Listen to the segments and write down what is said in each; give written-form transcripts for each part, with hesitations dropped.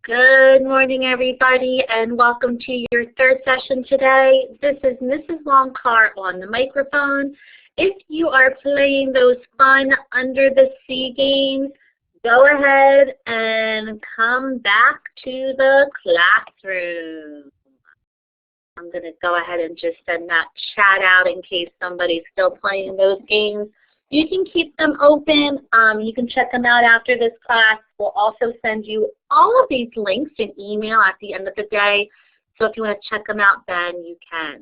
Good morning, everybody, and welcome to your third session today. This is Mrs. Longcar on the microphone. If you are playing those fun under the sea games, go ahead and come back to the classroom. I'm going to go ahead and just send that chat out in case somebody's still playing those games. You can keep them open. You can check them out after this class. We'll also send you all of these links in email at the end of the day. So if you want to check them out, then you can.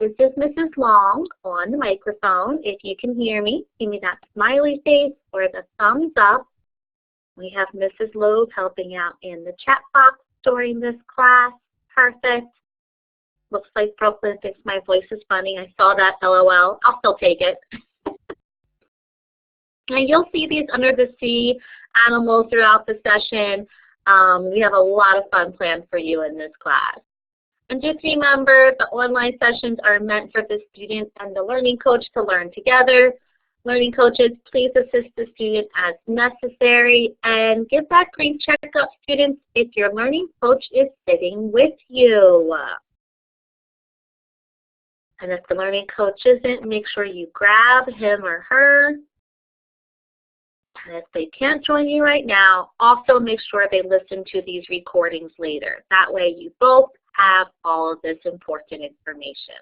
This is Mrs. Long on the microphone. If you can hear me, give me that smiley face or the thumbs up. We have Mrs. Loeb helping out in the chat box during this class. Perfect. Looks like Brooklyn thinks my voice is funny. I saw that, LOL. I'll still take it. And you'll see these under the sea animals throughout the session. We have a lot of fun planned for you in this class. And just remember, the online sessions are meant for the student and the learning coach to learn together. Learning coaches, please assist the student as necessary and give that green check up, students, if your learning coach is sitting with you. And if the learning coach isn't, make sure you grab him or her. And if they can't join you right now, also make sure they listen to these recordings later. That way you both have all of this important information.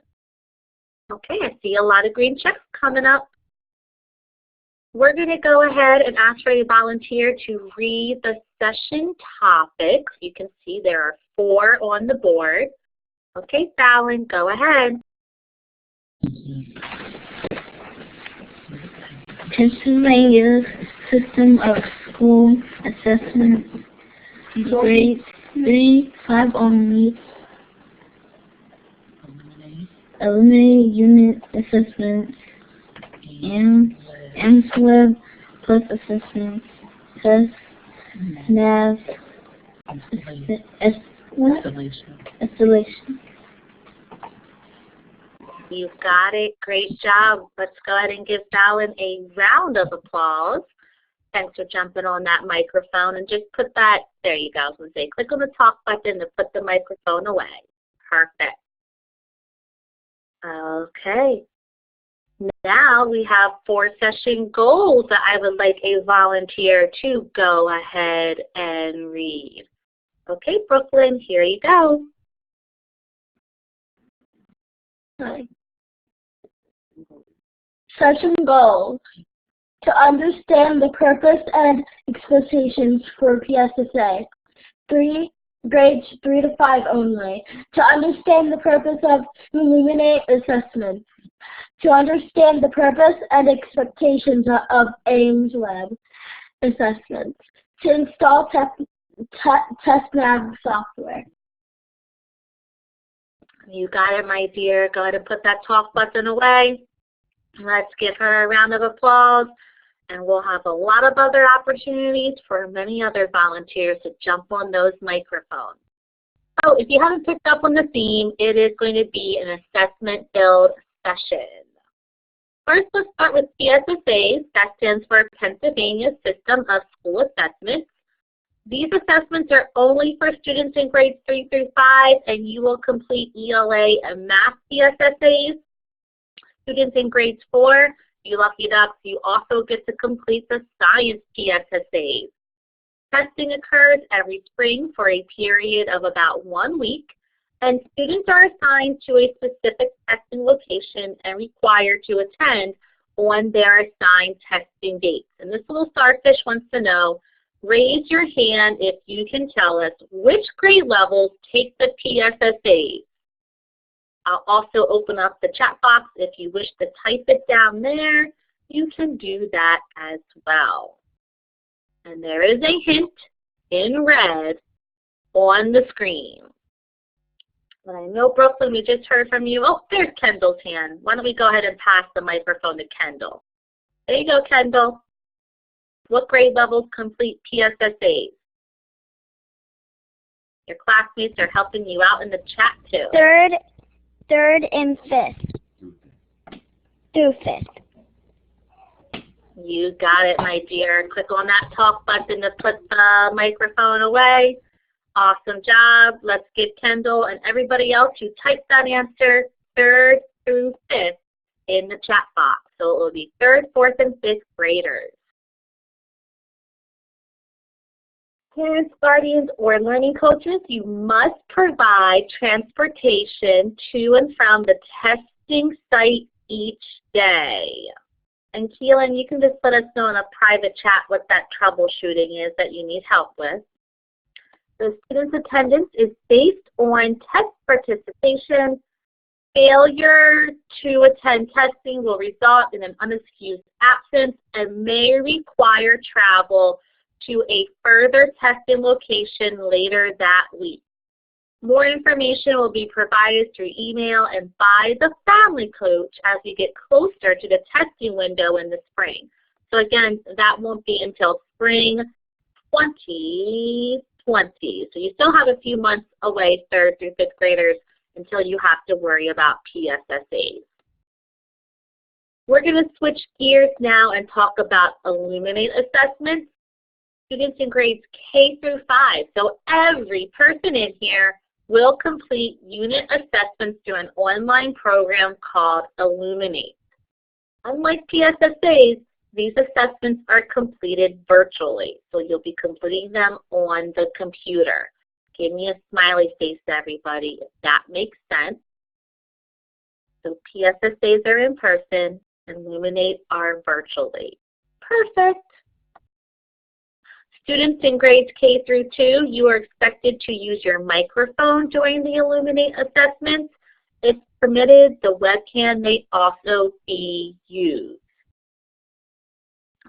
Okay, I see a lot of green checks coming up. We're going to go ahead and ask for a volunteer to read the session topics. You can see there are 4 on the board. Okay, Fallon, go ahead. Pennsylvania's system of school assessment, grades 3-5 only, eliminate unit assessments, and MSWeb plus assessments, test, NAV, installation. You've got it. Great job. Let's go ahead and give Fallon a round of applause. Thanks for jumping on that microphone. And just put that, there you go. I was going to say, click on the talk button to put the microphone away. Perfect. Okay. Now we have 4 session goals that I would like a volunteer to go ahead and read. Okay, Brooklyn, here you go. Hi. Session goals: to understand the purpose and expectations for PSSA. Grades 3-5 only. To understand the purpose of Illuminate assessment. To understand the purpose and expectations of AIMSweb assessments. To install TestNav software. You got it, my dear. Go ahead and put that talk button away. Let's give her a round of applause. And we'll have a lot of other opportunities for many other volunteers to jump on those microphones. Oh, if you haven't picked up on the theme, it is going to be an assessment build session. First, let's start with PSSAs. That stands for Pennsylvania System of School Assessments. These assessments are only for students in grades 3-5, and you will complete ELA and math PSSAs. Students in grades 4, you lucky ducks, you also get to complete the science PSSAs. Testing occurs every spring for a period of about 1 week, and students are assigned to a specific testing location and required to attend on their assigned testing dates. And this little starfish wants to know, raise your hand if you can tell us which grade levels take the PSSAs. I'll also open up the chat box. If you wish to type it down there, you can do that as well. And there is a hint in red on the screen. But I know, Brooklyn, we just heard from you. Oh, there's Kendall's hand. Why don't we go ahead and pass the microphone to Kendall. There you go, Kendall. What grade levels complete PSSAs? Your classmates are helping you out in the chat too. Third and 5th. Through 5th. You got it, my dear. Click on that talk button to put the microphone away. Awesome job. Let's give Kendall and everybody else who typed that answer 3rd through 5th in the chat box. So it will be 3rd, 4th, and 5th graders. Parents, guardians, or learning coaches, you must provide transportation to and from the testing site each day. And Keelan, you can just let us know in a private chat what that troubleshooting is that you need help with. The student's attendance is based on test participation. Failure to attend testing will result in an unexcused absence and may require travel to a further testing location later that week. More information will be provided through email and by the family coach as we get closer to the testing window in the spring. So again, that won't be until spring 2020. So you still have a few months away, 3rd through 5th graders, until you have to worry about PSSAs. We're going to switch gears now and talk about Illuminate assessments. Students in grades K through 5. So every person in here will complete unit assessments through an online program called Illuminate. Unlike PSSAs, these assessments are completed virtually, so you'll be completing them on the computer. Give me a smiley face, everybody, if that makes sense. So PSSAs are in person, and Illuminate are virtually. Perfect. Students in grades K through 2, you are expected to use your microphone during the Illuminate assessments. If permitted, the webcam may also be used.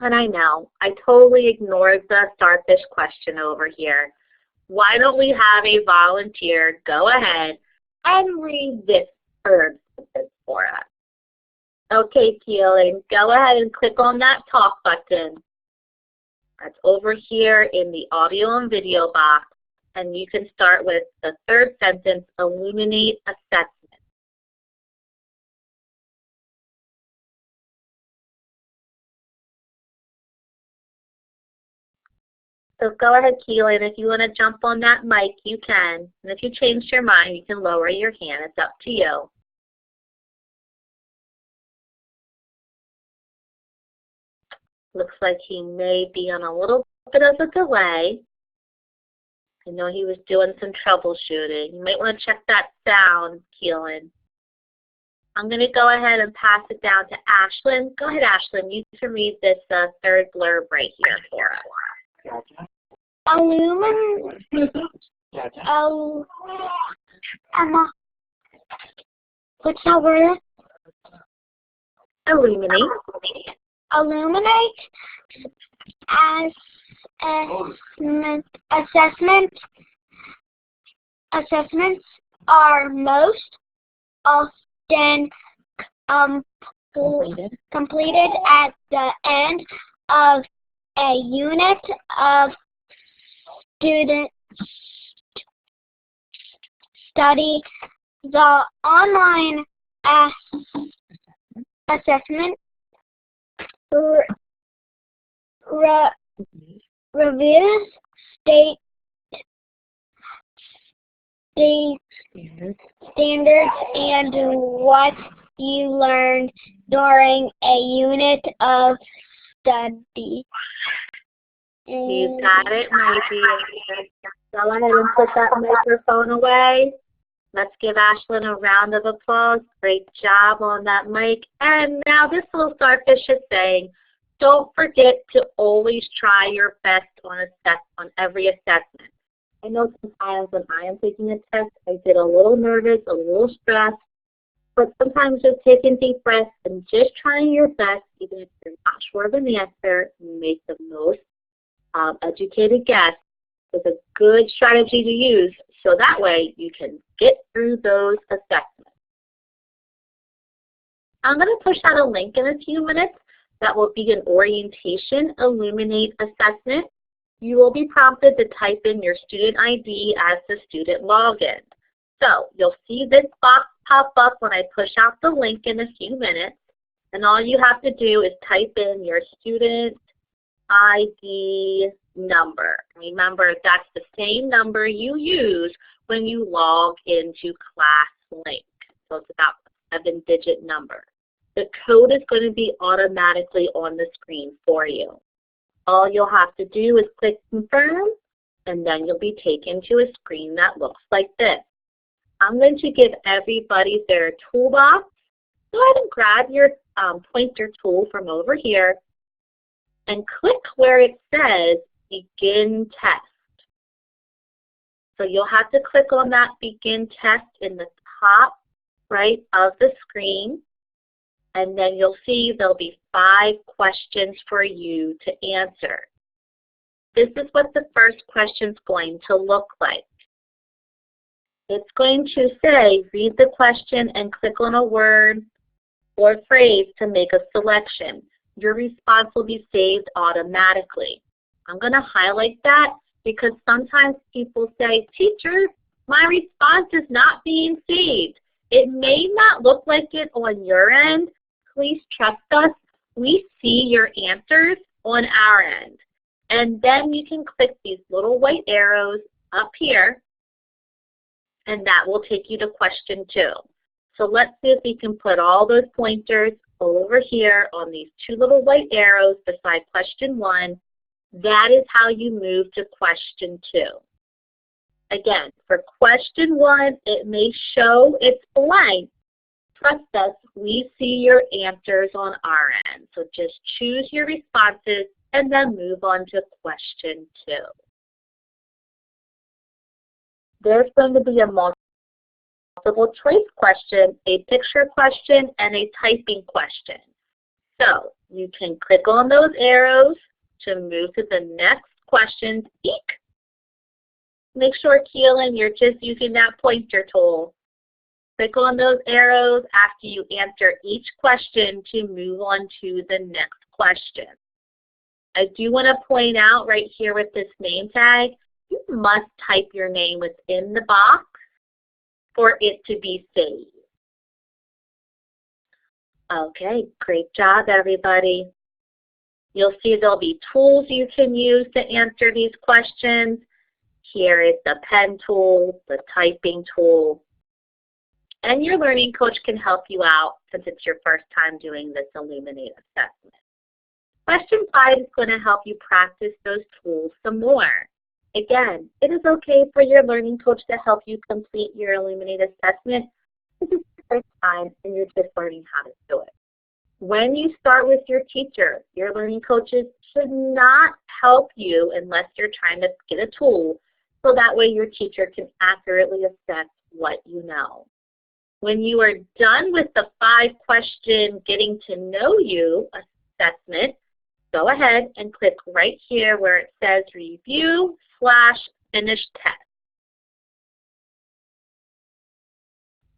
And I know, I totally ignored the starfish question over here. Why don't we have a volunteer go ahead and read this herb sentence for us? Okay, Keelan, go ahead and click on that talk button. That's over here in the audio and video box, and you can start with the 3rd sentence, Illuminate assessment. So go ahead, Keelan, if you want to jump on that mic, you can. And if you changed your mind, you can lower your hand. It's up to you. Looks like he may be on a little bit of a delay. I know he was doing some troubleshooting. You might want to check that sound, Keelan. I'm going to go ahead and pass it down to Ashlyn. Go ahead, Ashlyn. You can read this 3rd blurb right here for us. What's that word? Illuminate. Illuminate assessments are most often completed at the end of a unit of student study. The online assessment reviews state standards and what you learned during a unit of study. You got it, my dear. Go ahead and put that microphone away. Let's give Ashlyn a round of applause. Great job on that mic. And now this little starfish is saying, don't forget to always try your best on every assessment. I know sometimes when I am taking a test, I get a little nervous, a little stressed, but sometimes just taking deep breaths and just trying your best, even if you're not sure of an answer, make the most educated guess is a good strategy to use, so that way you can get through those assessments. I'm going to push out a link in a few minutes that will be an orientation Illuminate assessment. You will be prompted to type in your student ID as the student login. So you'll see this box pop up when I push out the link in a few minutes, and all you have to do is type in your student ID number. Remember, that's the same number you use when you log into ClassLink. So it's about a 7-digit number. The code is going to be automatically on the screen for you. All you'll have to do is click confirm, and then you'll be taken to a screen that looks like this. I'm going to give everybody their toolbox. Go ahead and grab your pointer tool from over here and click where it says Begin Test. So you'll have to click on that Begin Test in the top right of the screen, and then you'll see there'll be 5 questions for you to answer. This is what the first question is going to look like. It's going to say, read the question and click on a word or phrase to make a selection. Your response will be saved automatically. I'm going to highlight that because sometimes people say, teacher, my response is not being saved. It may not look like it on your end. Please trust us. We see your answers on our end. And then you can click these little white arrows up here, and that will take you to question 2. So let's see if we can put all those pointers over here on these 2 little white arrows beside question 1. That is how you move to question 2. Again, for question 1, it may show it's blank. Trust us, we see your answers on our end. So just choose your responses and then move on to question 2. There's going to be a multiple choice question, a picture question, and a typing question. So you can click on those arrows to move to the next questions. Eek! Make sure, Keelan, you're just using that pointer tool. Click on those arrows after you answer each question to move on to the next question. I do want to point out right here with this name tag, you must type your name within the box for it to be saved. Okay, great job, everybody. You'll see there'll be tools you can use to answer these questions. Here is the pen tool, the typing tool, and your learning coach can help you out since it's your first time doing this Illuminate assessment. Question 5 is going to help you practice those tools some more. Again, it is okay for your learning coach to help you complete your Illuminate assessment. This is your first time and you're just learning how to do it. When you start with your teacher, your learning coaches should not help you unless you're trying to get a tool so that way your teacher can accurately assess what you know. When you are done with the 5-question getting to know you assessment, go ahead and click right here where it says Review/Finish Test.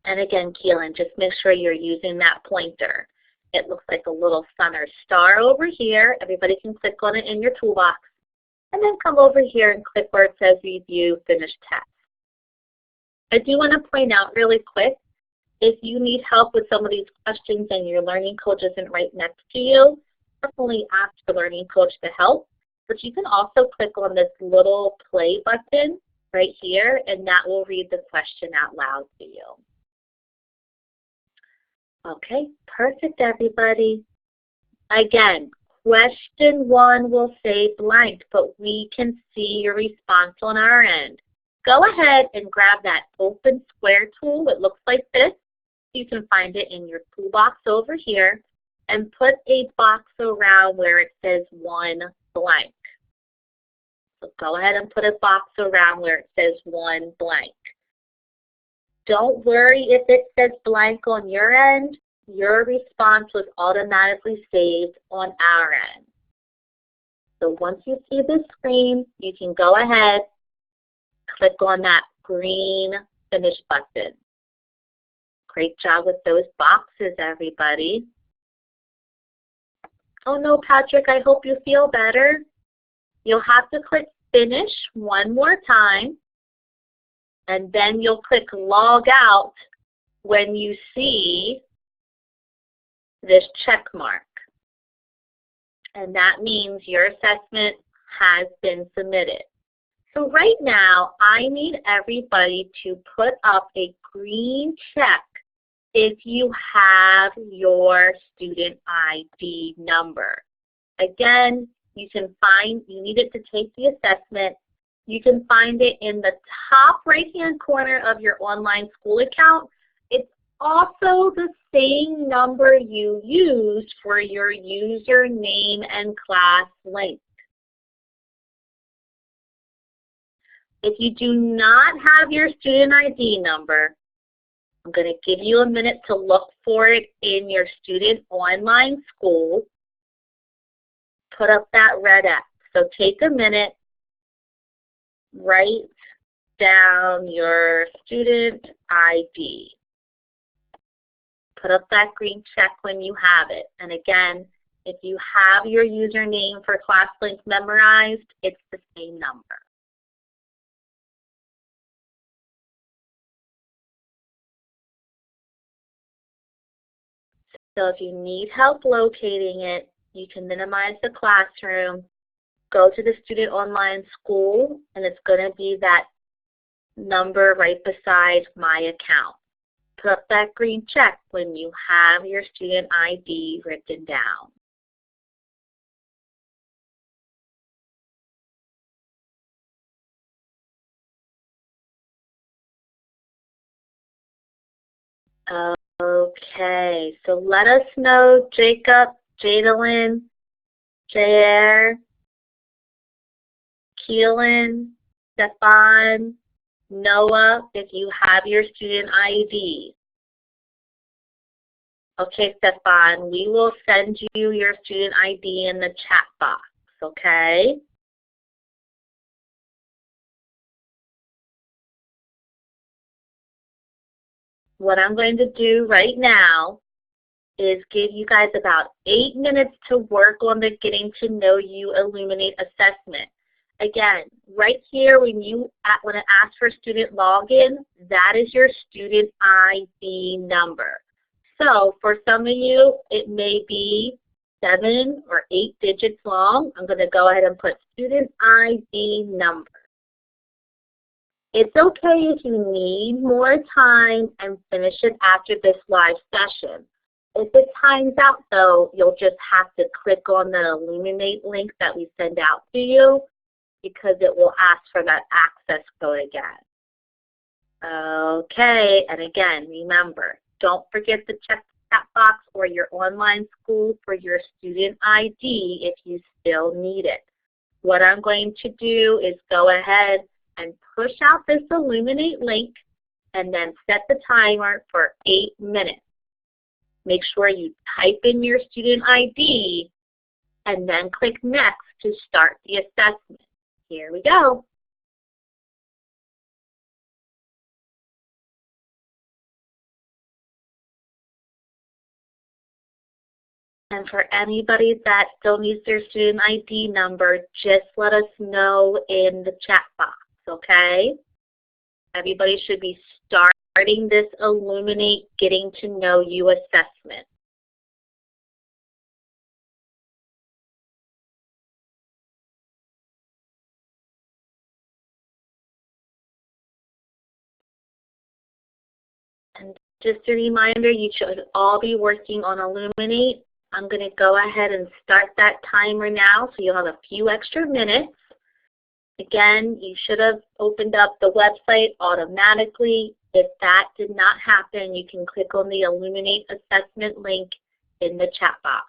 And again, Keelan, just make sure you're using that pointer. It looks like a little sun or star over here. Everybody can click on it in your toolbox. And then come over here and click where it says Review, Finish, Test. I do want to point out really quick, if you need help with some of these questions and your learning coach isn't right next to you, definitely ask the learning coach to help. But you can also click on this little play button right here, and that will read the question out loud to you. Okay, perfect, everybody. Again, question 1 will say blank, but we can see your response on our end. Go ahead and grab that open square tool. It looks like this. You can find it in your toolbox over here, and put a box around where it says 1 blank. So go ahead and put a box around where it says 1 blank. Don't worry if it says blank on your end. Your response was automatically saved on our end. So once you see the screen, you can go ahead, click on that green Finish button. Great job with those boxes, everybody. Oh no, Patrick, I hope you feel better. You'll have to click Finish one more time, and then you'll click Log Out when you see this check mark. And that means your assessment has been submitted. So right now, I need everybody to put up a green check if you have your student ID number. Again, you need it to take the assessment. You can find it in the top right-hand corner of your online school account. It's also the same number you used for your username and class link. If you do not have your student ID number, I'm going to give you a minute to look for it in your student online school. Put up that red X. So take a minute, write down your student ID. Put up that green check when you have it. And again, if you have your username for ClassLink memorized, it's the same number. So if you need help locating it, you can minimize the classroom, go to the student online school, and it's going to be that number right beside my account. Put up that green check when you have your student ID written down. Okay, so let us know, Jacob, Jadalyn, Jair, Keelan, Stefan, Noah, if you have your student ID. Okay, Stefan, we will send you your student ID in the chat box, okay? What I'm going to do right now is give you guys about 8 minutes to work on the Getting to Know You Illuminate assessment. Again, right here when it asks for student login, that is your student ID number. So for some of you, it may be 7 or 8 digits long. I'm going to go ahead and put student ID number. It's okay if you need more time and finish it after this live session. If it times out though, you'll just have to click on the Illuminate link that we send out to you because it will ask for that access code again. Okay, and again, remember, don't forget to check the chat box or your online school for your student ID if you still need it. What I'm going to do is go ahead and push out this Illuminate link and then set the timer for 8 minutes. Make sure you type in your student ID and then click Next to start the assessment. Here we go. And for anybody that still needs their student ID number, just let us know in the chat box, okay? Everybody should be starting this Illuminate Getting to Know You assessment. And just a reminder, you should all be working on Illuminate. I'm going to go ahead and start that timer now so you'll have a few extra minutes. Again, you should have opened up the website automatically. If that did not happen, you can click on the Illuminate assessment link in the chat box.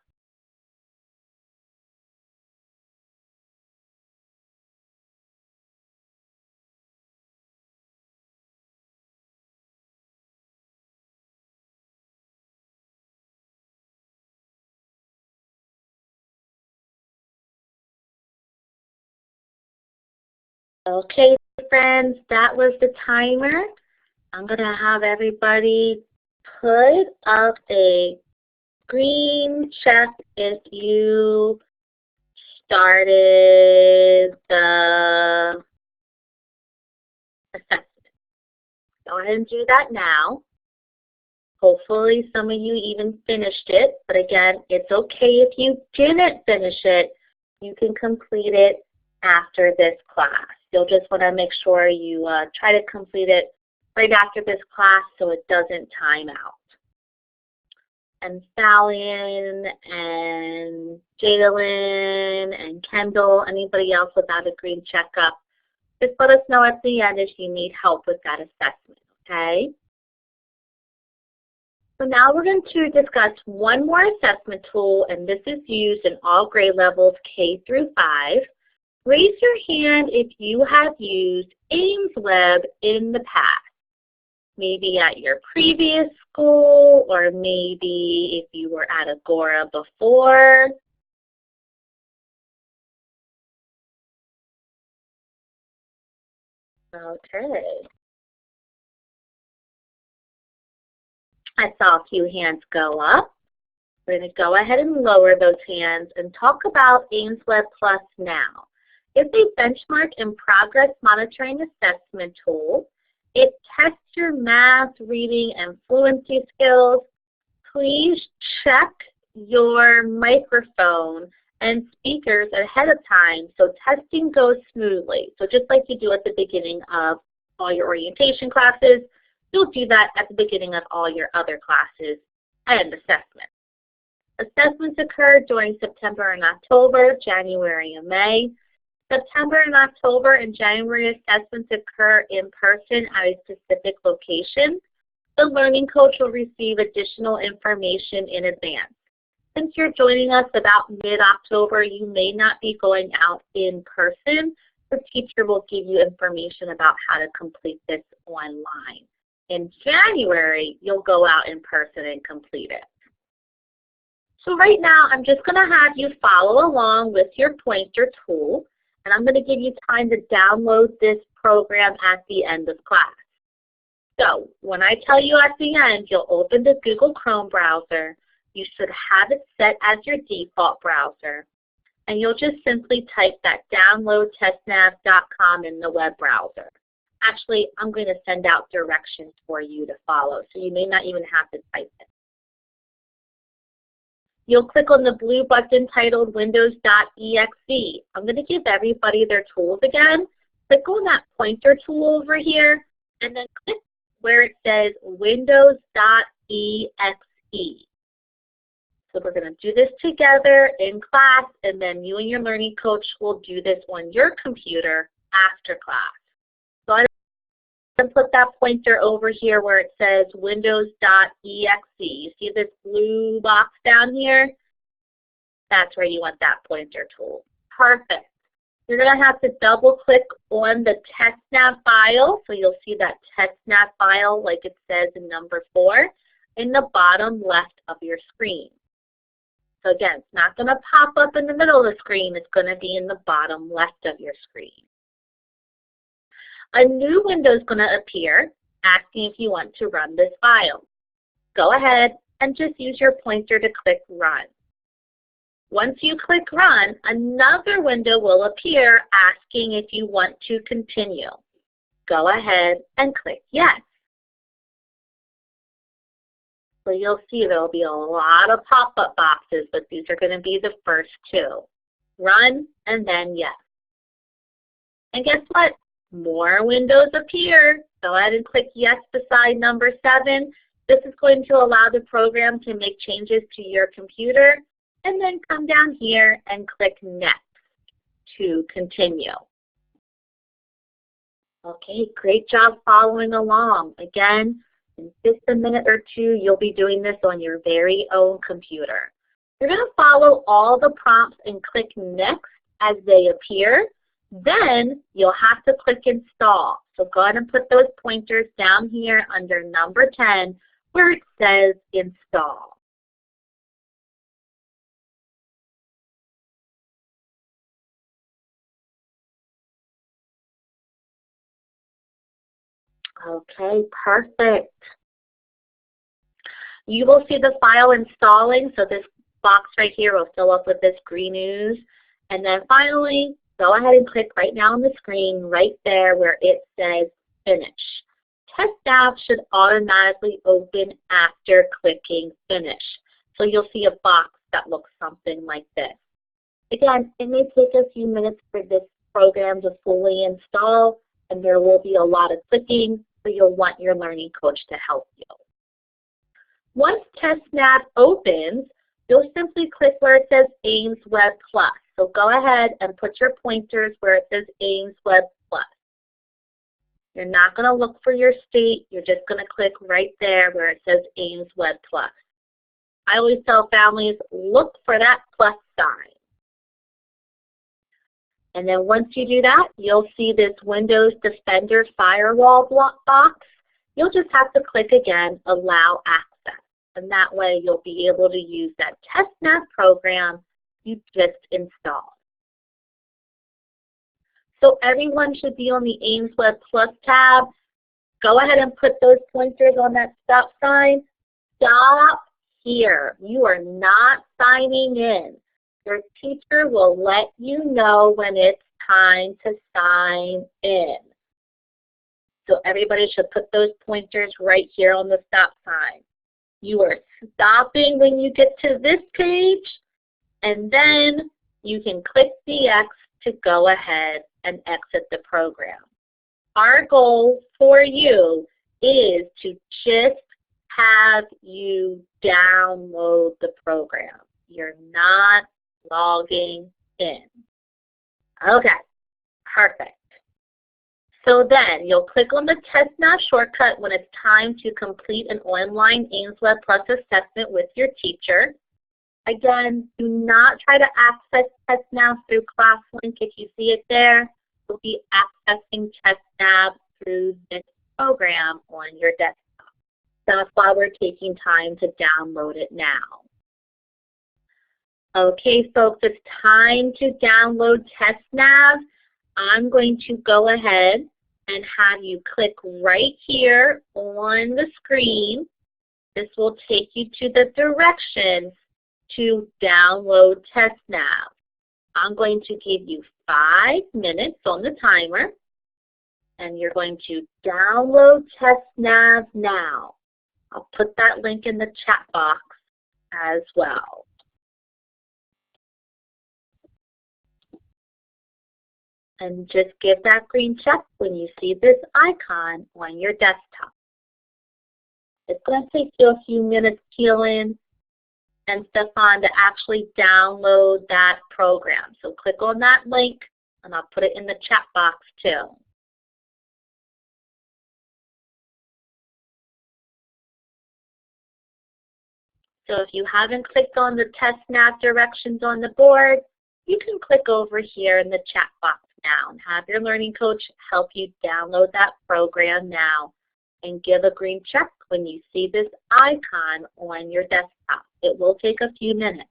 Okay, friends, that was the timer. I'm going to have everybody put up a green check if you started the assessment. Go ahead and do that now. Hopefully some of you even finished it, but again, it's okay if you didn't finish it. You can complete it after this class. You'll just want to make sure you try to complete it right after this class so it doesn't time out. And Fallon and Jadalyn and Kendall, anybody else without a green checkup, just let us know at the end if you need help with that assessment, okay? So now we're going to discuss one more assessment tool, and this is used in all grade levels K through 5. Raise your hand if you have used AimsWeb in the past. Maybe at your previous school, or maybe if you were at Agora before. Okay. I saw a few hands go up. We're going to go ahead and lower those hands and talk about AimsWeb Plus now. It's a benchmark and progress monitoring assessment tool. It tests your math, reading, and fluency skills. Please check your microphone and speakers ahead of time so testing goes smoothly. So just like you do at the beginning of all your orientation classes, you'll do that at the beginning of all your other classes and assessments. Assessments occur during September and October, January and May. September and October and January assessments occur in person at a specific location. The learning coach will receive additional information in advance. Since you're joining us about mid-October, you may not be going out in person. The teacher will give you information about how to complete this online. In January, you'll go out in person and complete it. So right now, I'm just going to have you follow along with your pointer tool. And I'm going to give you time to download this program at the end of class. So when I tell you at the end, you'll open the Google Chrome browser. You should have it set as your default browser. And you'll just simply type that downloadtestnav.com in the web browser. Actually, I'm going to send out directions for you to follow, so you may not even have to type it. You'll click on the blue button titled Windows.exe. I'm going to give everybody their tools again. Click on that pointer tool over here, and then click where it says Windows.exe. So we're going to do this together in class, and then you and your learning coach will do this on your computer after class. So I'm going to put that pointer over here where it says Windows.exe. You see this blue box down here? That's where you want that pointer tool. Perfect. You're going to have to double click on the TestNav file. So you'll see that TestNav file like it says in number 4 in the bottom left of your screen. So again, it's not going to pop up in the middle of the screen. It's going to be in the bottom left of your screen. A new window is going to appear asking if you want to run this file. Go ahead and just use your pointer to click Run. Once you click Run, another window will appear asking if you want to continue. Go ahead and click Yes. So you'll see there will be a lot of pop-up boxes, but these are going to be the first two. Run and then Yes. And guess what? More windows appear. Go ahead and click Yes beside number 7. This is going to allow the program to make changes to your computer, and then come down here and click Next to continue. Okay, great job following along. Again, in just a minute or two, you'll be doing this on your very own computer. You're going to follow all the prompts and click Next as they appear. Then you'll have to click Install. So go ahead and put those pointers down here under number 10 where it says Install. Okay, perfect. You will see the file installing, so this box right here will fill up with this green ooze. And then finally, go ahead and click right now on the screen, right there where it says Finish. TestNav should automatically open after clicking Finish. So you'll see a box that looks something like this. Again, it may take a few minutes for this program to fully install, and there will be a lot of clicking, so you'll want your learning coach to help you. Once TestNav opens, you'll simply click where it says Ames Web Plus. So go ahead and put your pointers where it says Ames Web Plus. You're not going to look for your state. You're just going to click right there where it says Ames Web Plus. I always tell families, look for that plus sign. And then once you do that, you'll see this Windows Defender firewall box. You'll just have to click again, Allow Access. And that way you'll be able to use that TestNav program you just installed. So everyone should be on the Ames Web Plus tab. Go ahead and put those pointers on that stop sign. Stop here. You are not signing in. Your teacher will let you know when it's time to sign in. So everybody should put those pointers right here on the stop sign. You are stopping when you get to this page, and then you can click the X to go ahead and exit the program. Our goal for you is to just have you download the program. You're not logging in. Okay, perfect. So then you'll click on the TestNav shortcut when it's time to complete an online Ames Web Plus assessment with your teacher. Again, do not try to access TestNav through ClassLink. If you see it there, you'll be accessing TestNav through this program on your desktop. That's why we're taking time to download it now. Okay, folks, it's time to download TestNav. I'm going to go ahead and have you click right here on the screen. This will take you to the directions to download TestNav. I'm going to give you 5 minutes on the timer, and you're going to download TestNav now. I'll put that link in the chat box as well. And just give that green check when you see this icon on your desktop. It's going to take you a few minutes, Keelan and Stefan, to actually download that program. So click on that link, and I'll put it in the chat box too. So if you haven't clicked on the TestNav directions on the board, you can click over here in the chat box now and have your learning coach help you download that program now, and give a green check when you see this icon on your desktop. It will take a few minutes.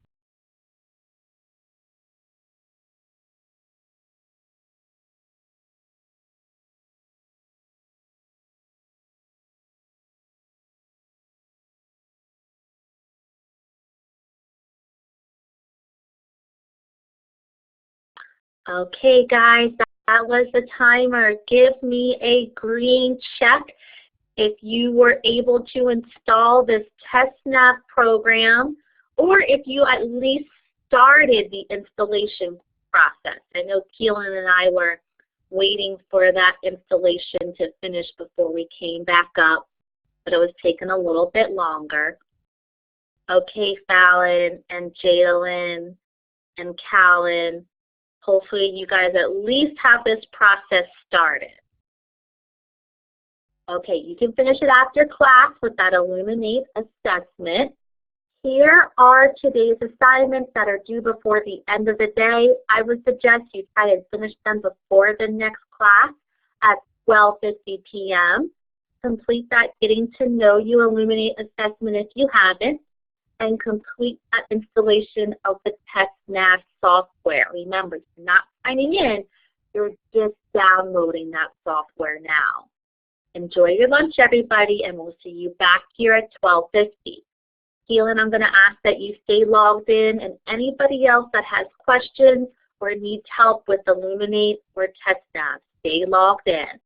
Okay, guys, that was the timer. Give me a green check if you were able to install this TestNav program, or if you at least started the installation process. I know Keelan and I were waiting for that installation to finish before we came back up, but it was taking a little bit longer. Okay, Fallon and Jadalyn and Callan, hopefully you guys at least have this process started. Okay, you can finish it after class with that Illuminate assessment. Here are today's assignments that are due before the end of the day. I would suggest you try to finish them before the next class at 12:50 p.m. Complete that Getting to Know You Illuminate assessment if you haven't, and complete that installation of the TestNav software. Remember, you're not signing in, you're just downloading that software now. Enjoy your lunch, everybody, and we'll see you back here at 12:50. Keelan, I'm going to ask that you stay logged in, and anybody else that has questions or needs help with Illuminate or TestNav, stay logged in.